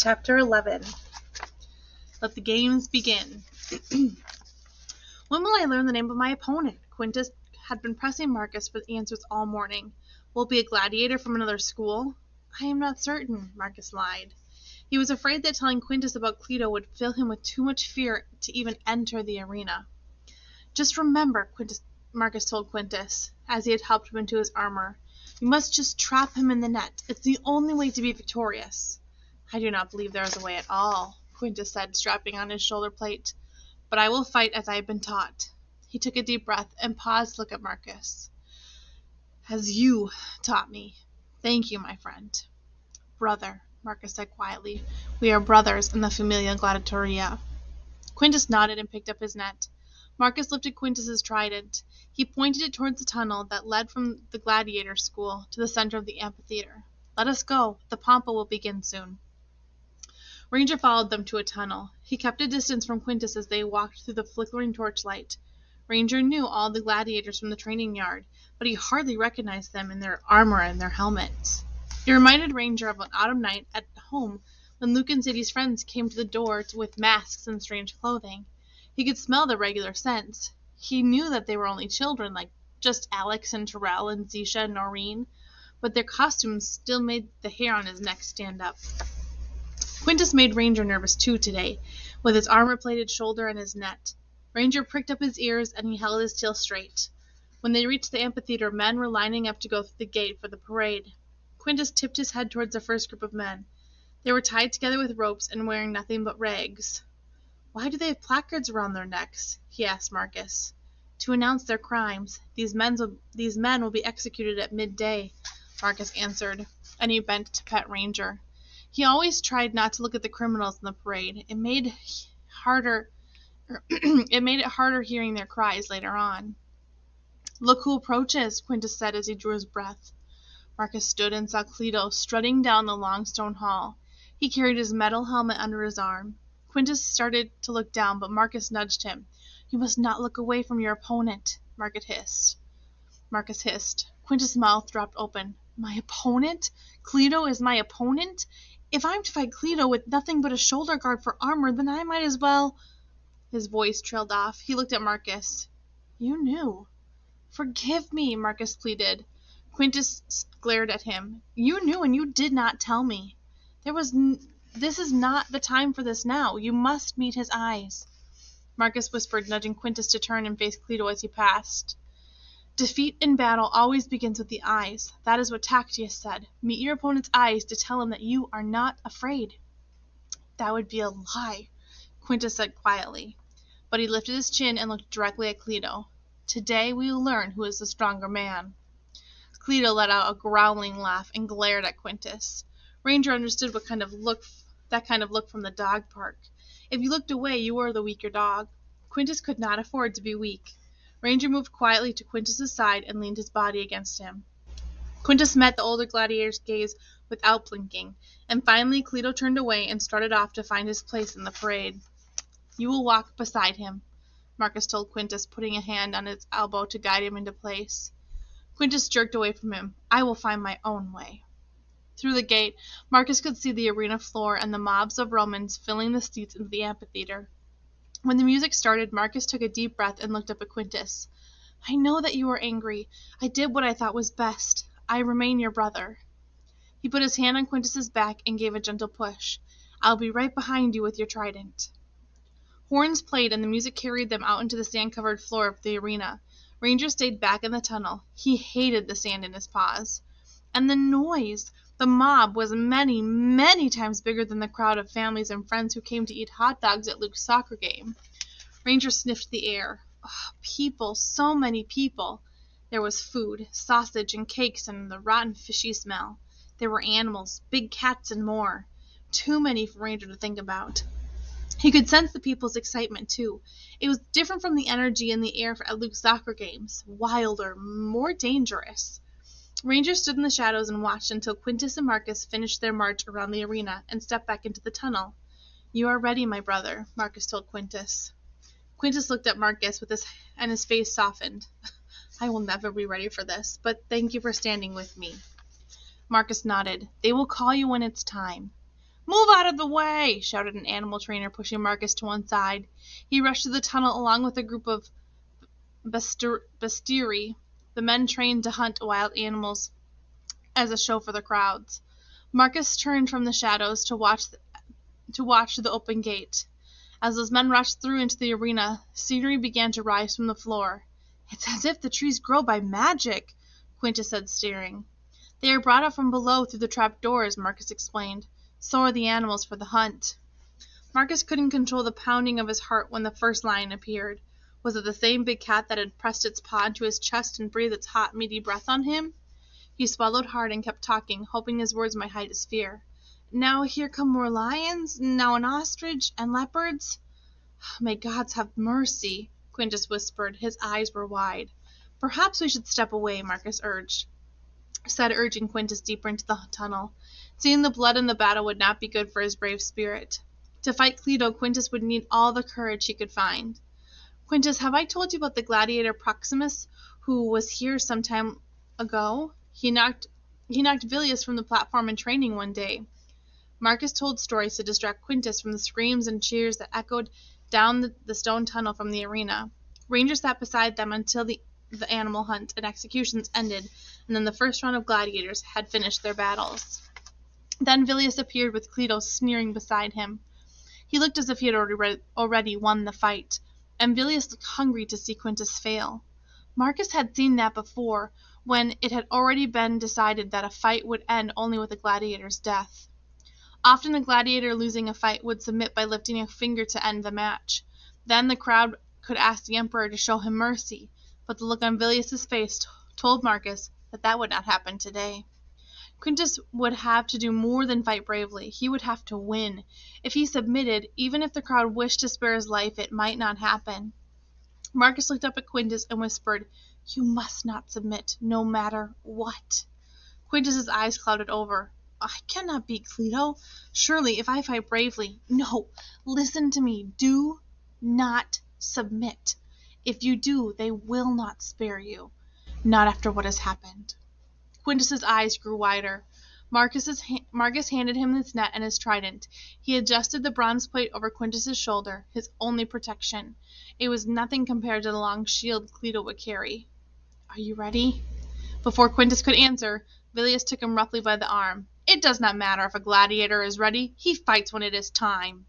Chapter 11. Let the games begin. When will I learn the name of my opponent? Quintus had been pressing Marcus for the answers all morning. Will it be a gladiator from another school? I am not certain, Marcus lied. He was afraid that telling Quintus about Cleto would fill him with too much fear to even enter the arena. Just remember, Marcus told Quintus, as he had helped him into his armor. You must just trap him in the net. It's the only way to be victorious. I do not believe there is a way at all, Quintus said, strapping on his shoulder plate. But I will fight as I have been taught. He took a deep breath and paused to look at Marcus. As you taught me. Thank you, my friend. Brother, Marcus said quietly. We are brothers in the Familia Gladiatoria. Quintus nodded and picked up his net. Marcus lifted Quintus's trident. He pointed it towards the tunnel that led from the gladiator school to the center of the amphitheater. Let us go. The pompa will begin soon. Ranger followed them to a tunnel. He kept a distance from Quintus as they walked through the flickering torchlight. Ranger knew all the gladiators from the training yard, but he hardly recognized them in their armor and their helmets. It reminded Ranger of an autumn night at home when Luke and Sadie's friends came to the door with masks and strange clothing. He could smell the regular scents. He knew that they were only children, like just Alex and Terrell and Zisha and Noreen, but their costumes still made the hair on his neck stand up. Quintus made Ranger nervous too today, with his armor-plated shoulder and his net. Ranger pricked up his ears and he held his tail straight. When they reached the amphitheater, men were lining up to go through the gate for the parade. Quintus tipped his head towards the first group of men. They were tied together with ropes and wearing nothing but rags. Why do they have placards around their necks? He asked Marcus. To announce their crimes. These men will be executed at midday, Marcus answered, and he bent to pet Ranger. He always tried not to look at the criminals in the parade. It made it harder hearing their cries later on. Look who approaches, Quintus said as he drew his breath. Marcus stood and saw Cleto strutting down the long stone hall. He carried his metal helmet under his arm. Quintus started to look down, but Marcus nudged him. You must not look away from your opponent, Marcus hissed. Quintus' mouth dropped open. My opponent? Cleto is my opponent? If I'm to fight Cleto with nothing but a shoulder guard for armor, then I might as well... His voice trailed off. He looked at Marcus. You knew. Forgive me, Marcus pleaded. Quintus glared at him. You knew and you did not tell me. This is not the time for this now. You must meet his eyes. Marcus whispered, nudging Quintus to turn and face Cleto as he passed. Defeat in battle always begins with the eyes. That is what Tactius said. Meet your opponent's eyes to tell him that you are not afraid. That would be a lie, Quintus said quietly. But he lifted his chin and looked directly at Cleto. Today we will learn who is the stronger man. Cleto let out a growling laugh and glared at Quintus. Ranger understood that kind of look from the dog park. If you looked away, you were the weaker dog. Quintus could not afford to be weak. Ranger moved quietly to Quintus's side and leaned his body against him. Quintus met the older gladiator's gaze without blinking, and finally Cleto turned away and started off to find his place in the parade. You will walk beside him, Marcus told Quintus, putting a hand on his elbow to guide him into place. Quintus jerked away from him. I will find my own way. Through the gate, Marcus could see the arena floor and the mobs of Romans filling the seats in the amphitheater. When the music started, Marcus took a deep breath and looked up at Quintus. I know that you are angry. I did what I thought was best. I remain your brother. He put his hand on Quintus's back and gave a gentle push. I'll be right behind you with your trident. Horns played and the music carried them out into the sand-covered floor of the arena. Ranger stayed back in the tunnel. He hated the sand in his paws. And the noise! The mob was many, many times bigger than the crowd of families and friends who came to eat hot dogs at Luke's soccer game. Ranger sniffed the air. Oh, people, so many people. There was food, sausage and cakes and the rotten fishy smell. There were animals, big cats and more. Too many for Ranger to think about. He could sense the people's excitement, too. It was different from the energy in the air at Luke's soccer games. Wilder, more dangerous. Ranger stood in the shadows and watched until Quintus and Marcus finished their march around the arena and stepped back into the tunnel. You are ready, my brother, Marcus told Quintus. Quintus looked at Marcus and his face softened. I will never be ready for this, but thank you for standing with me. Marcus nodded. They will call you when it's time. "Move out of the way!" shouted an animal trainer, pushing Marcus to one side. He rushed through the tunnel along with a group of bestiarii, the men trained to hunt wild animals as a show for the crowds. Marcus turned from the shadows to watch the open gate. As those men rushed through into the arena, scenery began to rise from the floor. "It's as if the trees grow by magic," Quintus said, staring. "They are brought up from below through the trap doors," Marcus explained. "So are the animals for the hunt." Marcus couldn't control the pounding of his heart when the first lion appeared. Was it the same big cat that had pressed its paw to his chest and breathed its hot, meaty breath on him? He swallowed hard and kept talking, hoping his words might hide his fear. "Now here come more lions, now an ostrich, and leopards." "May gods have mercy," Quintus whispered. His eyes were wide. "Perhaps we should step away," Marcus said, urging Quintus deeper into the tunnel. Seeing the blood in the battle would not be good for his brave spirit. To fight Cleto, Quintus would need all the courage he could find. "Quintus, have I told you about the gladiator Proximus, who was here some time ago? He knocked Villius from the platform in training one day." Marcus told stories to distract Quintus from the screams and cheers that echoed down the stone tunnel from the arena. Rangers sat beside them until the animal hunt and executions ended, and then the first round of gladiators had finished their battles. Then Villius appeared with Cleto sneering beside him. He looked as if he had already won the fight, and Villius looked hungry to see Quintus fail. Marcus had seen that before, when it had already been decided that a fight would end only with a gladiator's death. Often a gladiator losing a fight would submit by lifting a finger to end the match. Then the crowd could ask the emperor to show him mercy, but the look on Villius's face told Marcus that would not happen today. Quintus would have to do more than fight bravely. He would have to win. If he submitted, even if the crowd wished to spare his life, it might not happen. Marcus looked up at Quintus and whispered, "You must not submit, no matter what." Quintus's eyes clouded over. "I cannot beat Cleto. Surely, if I fight bravely... No, listen to me. Do not submit. If you do, they will not spare you. Not after what has happened." Quintus's eyes grew wider. Marcus handed him his net and his trident. He adjusted the bronze plate over Quintus's shoulder, his only protection. It was nothing compared to the long shield Cleto would carry. "Are you ready?" Before Quintus could answer, Villius took him roughly by the arm. "It does not matter if a gladiator is ready. He fights when it is time."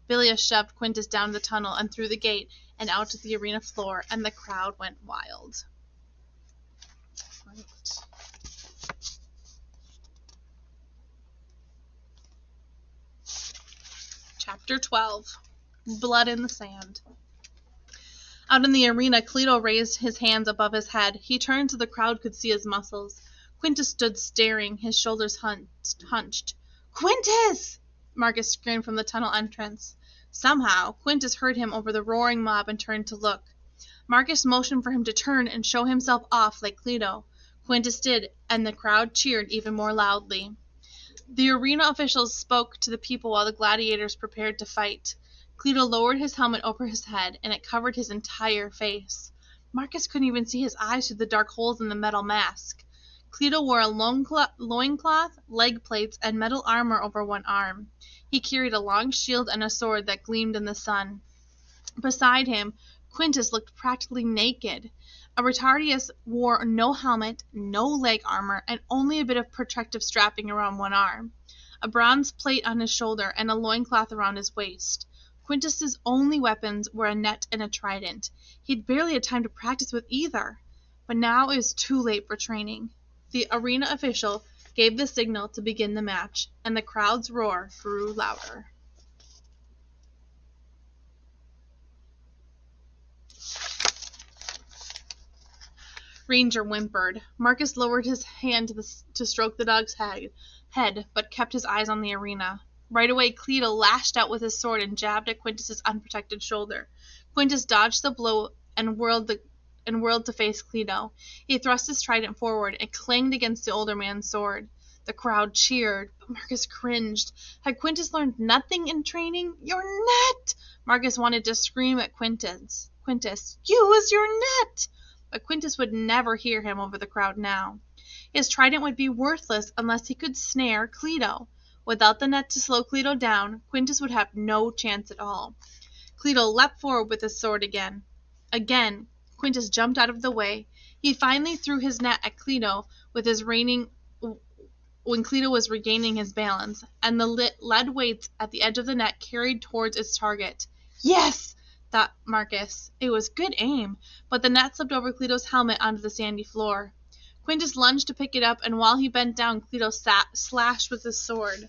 Villius shoved Quintus down the tunnel and through the gate and out to the arena floor, and the crowd went wild. Right. Chapter 12. Blood in the Sand. Out in the arena, Cleto raised his hands above his head. He turned so the crowd could see his muscles. Quintus stood staring, his shoulders hunched. "Quintus!" Marcus screamed from the tunnel entrance. Somehow, Quintus heard him over the roaring mob and turned to look. Marcus motioned for him to turn and show himself off like Cleto. Quintus did, and the crowd cheered even more loudly. The arena officials spoke to the people while the gladiators prepared to fight. Cleto lowered his helmet over his head, and it covered his entire face. Marcus couldn't even see his eyes through the dark holes in the metal mask. Cleto wore a loincloth, leg plates, and metal armor over one arm. He carried a long shield and a sword that gleamed in the sun. Beside him, Quintus looked practically naked. Aretarius wore no helmet, no leg armor, and only a bit of protective strapping around one arm, a bronze plate on his shoulder, and a loincloth around his waist. Quintus's only weapons were a net and a trident. He'd barely had time to practice with either. But now it was too late for training. The arena official gave the signal to begin the match, and the crowd's roar grew louder. Ranger whimpered. Marcus lowered his hand to stroke the dog's head, but kept his eyes on the arena. Right away, Cleto lashed out with his sword and jabbed at Quintus's unprotected shoulder. Quintus dodged the blow and whirled to face Cleto. He thrust his trident forward and clanged against the older man's sword. The crowd cheered, but Marcus cringed. Had Quintus learned nothing in training? "Your net!" Marcus wanted to scream at Quintus. "Use your net!" But Quintus would never hear him over the crowd now. His trident would be worthless unless he could snare Cleto. Without the net to slow Cleto down, Quintus would have no chance at all. Cleto leapt forward with his sword again. Again, Quintus jumped out of the way. He finally threw his net at Cleto when Cleto was regaining his balance, and the lead weights at the edge of the net carried towards its target. Yes! thought Marcus. It was good aim, but the net slipped over Cleto's helmet onto the sandy floor. Quintus lunged to pick it up, and while he bent down, Cleto slashed with his sword.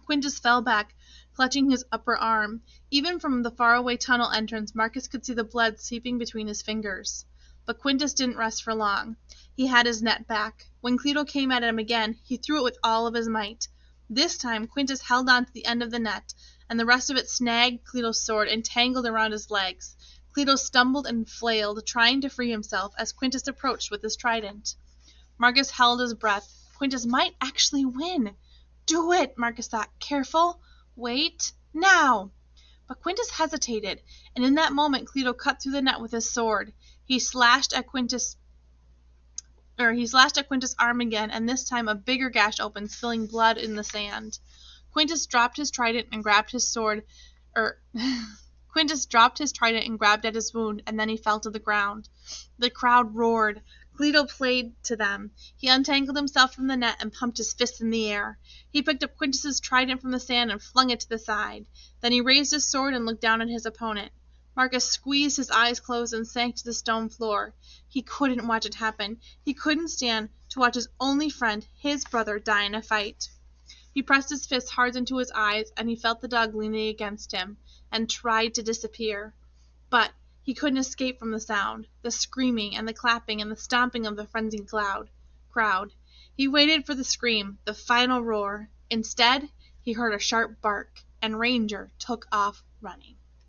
Quintus fell back, clutching his upper arm. Even from the faraway tunnel entrance, Marcus could see the blood seeping between his fingers. But Quintus didn't rest for long. He had his net back. When Cleto came at him again, he threw it with all of his might. This time, Quintus held on to the end of the net, and the rest of it snagged Cleto's sword and tangled around his legs. Cleto stumbled and flailed, trying to free himself as Quintus approached with his trident. Marcus held his breath. Quintus might actually win. Do it, Marcus thought. Careful. Wait. Now. But Quintus hesitated, and in that moment Cleto cut through the net with his sword. He slashed at Quintus' arm again, and this time a bigger gash opened, spilling blood in the sand. Quintus dropped his trident and grabbed at his wound, and then he fell to the ground. The crowd roared. Cleto played to them. He untangled himself from the net and pumped his fists in the air. He picked up Quintus's trident from the sand and flung it to the side. Then he raised his sword and looked down at his opponent. Marcus squeezed his eyes closed and sank to the stone floor. He couldn't watch it happen. He couldn't stand to watch his only friend, his brother, die in a fight. He pressed his fists hard into his eyes, and he felt the dog leaning against him, and tried to disappear. But he couldn't escape from the sound, the screaming and the clapping and the stomping of the frenzied crowd. He waited for the scream, the final roar. Instead, he heard a sharp bark, and Ranger took off running.